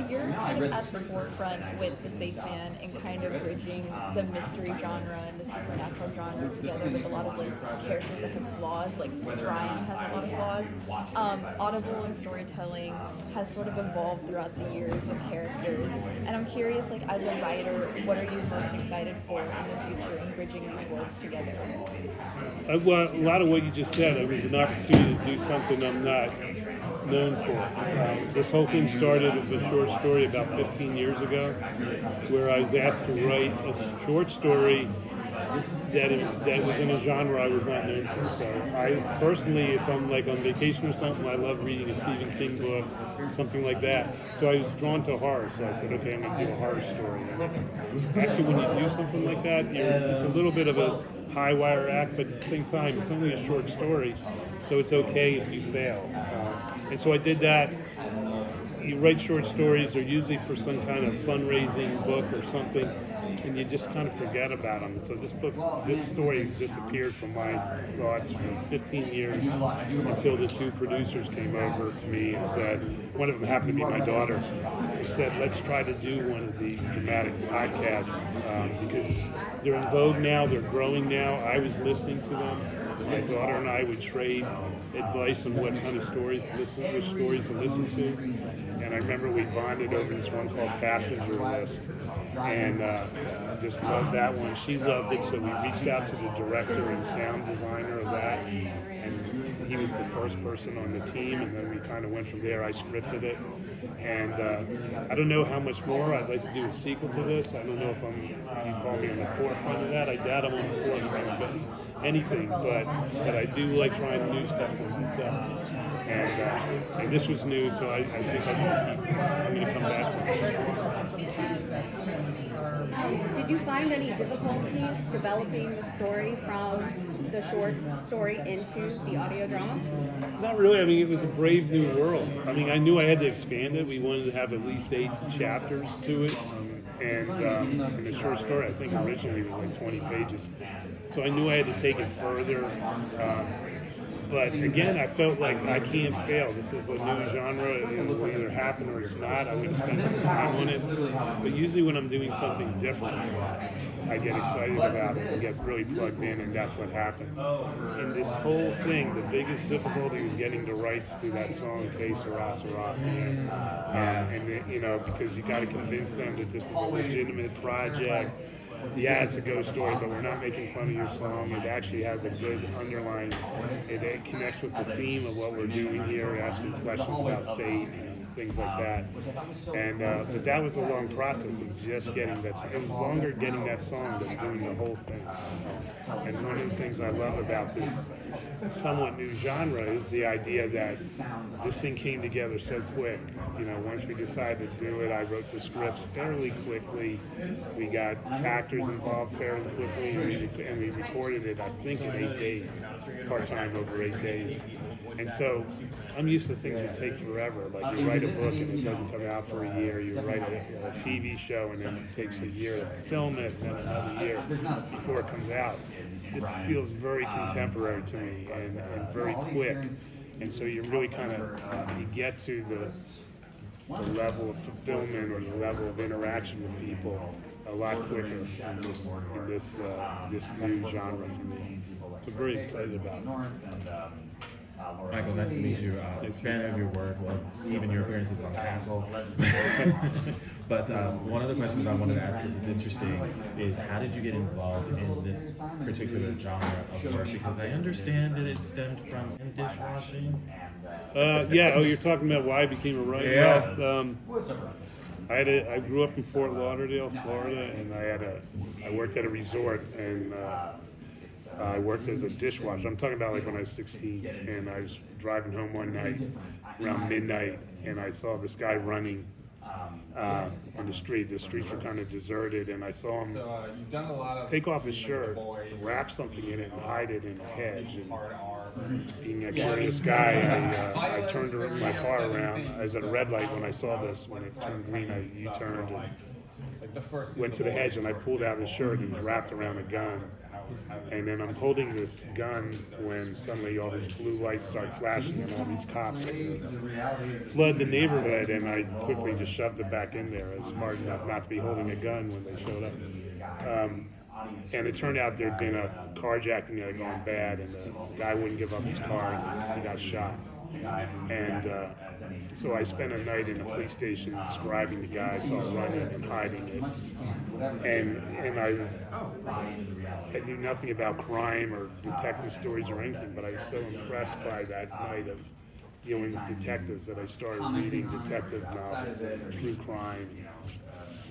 you're kind of at the forefront with The Safe Man and kind of bridging the mystery genre and the supernatural genre together with a lot of like characters that have flaws. Like Brian has a lot of flaws. Audible and storytelling has sort of evolved throughout the years with characters. And I'm curious, like as a writer, what are you most excited for in the future in bridging these worlds together? Well, a lot of what you just said, it was an opportunity to do something I'm not known for. This whole thing started as a short story about 15 years ago, where I was asked to write a short story that was in a genre I was not known for. So I personally, if I'm like on vacation or something, I love reading a Stephen King book, something like that. So I was drawn to horror, so I said, okay, I'm going to do a horror story. And actually, when you do something like that, it's a little bit of a high wire act, but at the same time, it's only a short story, so it's okay if you fail. And so I did that. You write short stories, they're usually for some kind of fundraising book or something, and you just kind of forget about them. So this story disappeared from my thoughts for 15 years until the two producers came over to me and said, one of them happened to be my daughter, said, let's try to do one of these dramatic podcasts because they're in vogue now, they're growing now. I was listening to them. My daughter and I would trade advice on what kind of stories to listen to. And I remember we bonded over this one called Passenger List, and just loved that one. She loved it, so we reached out to the director and sound designer of that, and he was the first person on the team, and then we kind of went from there. I scripted it, and I don't know how much more I'd like to do a sequel to this. I don't know if you call me on the forefront of that. I doubt I'm on the forefront of anything, but I do like trying new stuff for myself. And this was new, so I think I'm going to come back to it. Did you find any difficulties developing the story from the short story into the audio drama? Not really. I mean, it was a brave new world. I mean, I knew I had to expand it. We wanted to have at least 8 chapters to it. And in the short story, I think originally it was like 20 pages. So I knew I had to take it further. But again, I felt like I can't fail. This is a new genre. It will either happen or it's not. I would spend some time on it. But usually when I'm doing something different, I get excited about it and get really plugged in, and that's what happened. In this whole thing, the biggest difficulty was getting the rights to that song, Que Sera Sera. And because you got to convince them that this is a legitimate project. Yeah, it's a ghost story, but we're not making fun of your song. It actually has a good underlying, it connects with the theme of what we're doing here, asking questions about fate and things like that. And but that was a long process of just getting that. It was longer getting that song than doing the whole thing. And one of the things I love about this somewhat new genre is the idea that this thing came together so quick. Once we decided to do it, I wrote the scripts fairly quickly. We got actors involved fairly quickly, and we recorded it, I think, in 8 days, part-time over 8 days. And so I'm used to things that take forever. Like you write a book and it doesn't come out for a year. You write a TV show and then it takes a year to film it and then another year before it comes out. This feels very contemporary to me and very quick. And so you really kind of you get to the level of fulfillment or the level of interaction with people a lot quicker in this new genre for me. So very excited about it. Michael, nice to meet you. Fan of your work, even your appearances on Castle. But one of the questions I wanted to ask, because it's interesting, is how did you get involved in this particular genre of work? Because I understand that it stemmed from dishwashing. You're talking about why I became a writer? Yeah. Well, I grew up in Fort Lauderdale, Florida, and I worked at a resort, and I worked as a dishwasher. I'm talking about like when I was 16, and I was driving home one night around midnight, and I saw this guy running on the street. The streets were kind of deserted, and I saw him take off his shirt, wrap something in it, and hide it in a hedge. And being a curious guy, I turned my car around. I was at a red light when I saw this. When it turned green, I U-turned and went to the hedge, and I pulled out his shirt. He was wrapped around a gun. And then I'm holding this gun when suddenly all these blue lights start flashing and all these cops flood the neighborhood, and I quickly just shoved it back in there. I was smart enough not to be holding a gun when they showed up. And it turned out there had been a carjacking that had gone bad, and the guy wouldn't give up his car, and he got shot. And so I spent a night in a police station describing the guy, so I was running and hiding it. And I knew nothing about crime or detective stories or anything, but I was so impressed by that night of dealing with detectives that I started reading detective novels and true crime.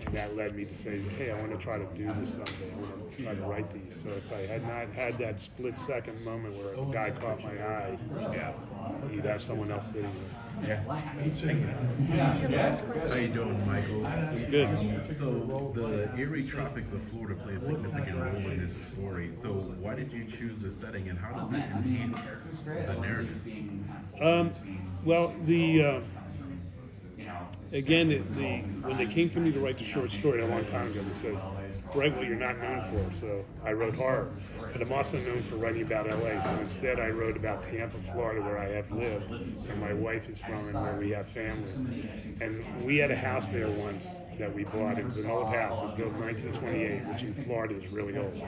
And that led me to say, hey, I want to try to do this someday. I want to try to write these. So if I had not had that split-second moment where a guy caught my eye, you'd have someone else sitting there. How you doing, Michael? Good. So the eerie tropics of Florida play a significant role in this story. So why did you choose this setting, and how does it enhance the narrative? Well, when they came to me to write the short story a long time ago, they said, write what you're not known for. So I wrote horror, but I'm also known for writing about LA. So instead I wrote about Tampa, Florida, where I have lived, and my wife is from, and where we have family. And we had a house there once that we bought. It was an old house. It was built in 1928, which in Florida is really old.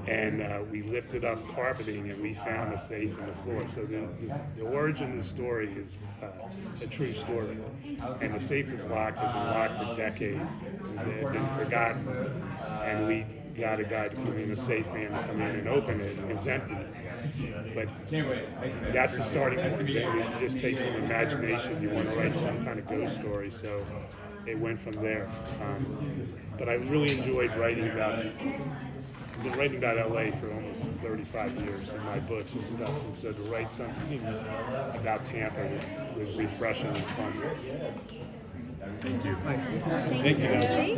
And we lifted up carpeting, and we found a safe in the floor. So the origin of the story is a true story. And the safe is locked. It had been locked for decades. It had been forgotten. And we got a guy to come in, a safe man to come in and open it, and it's empty. But that's the starting point. Then it just takes some imagination. You want to write some kind of ghost story. So it went from there. But I really enjoyed writing about it. I've been writing about LA for almost 35 years in my books and stuff, and so to write something about Tampa was refreshing and fun. Thank you. Thank you.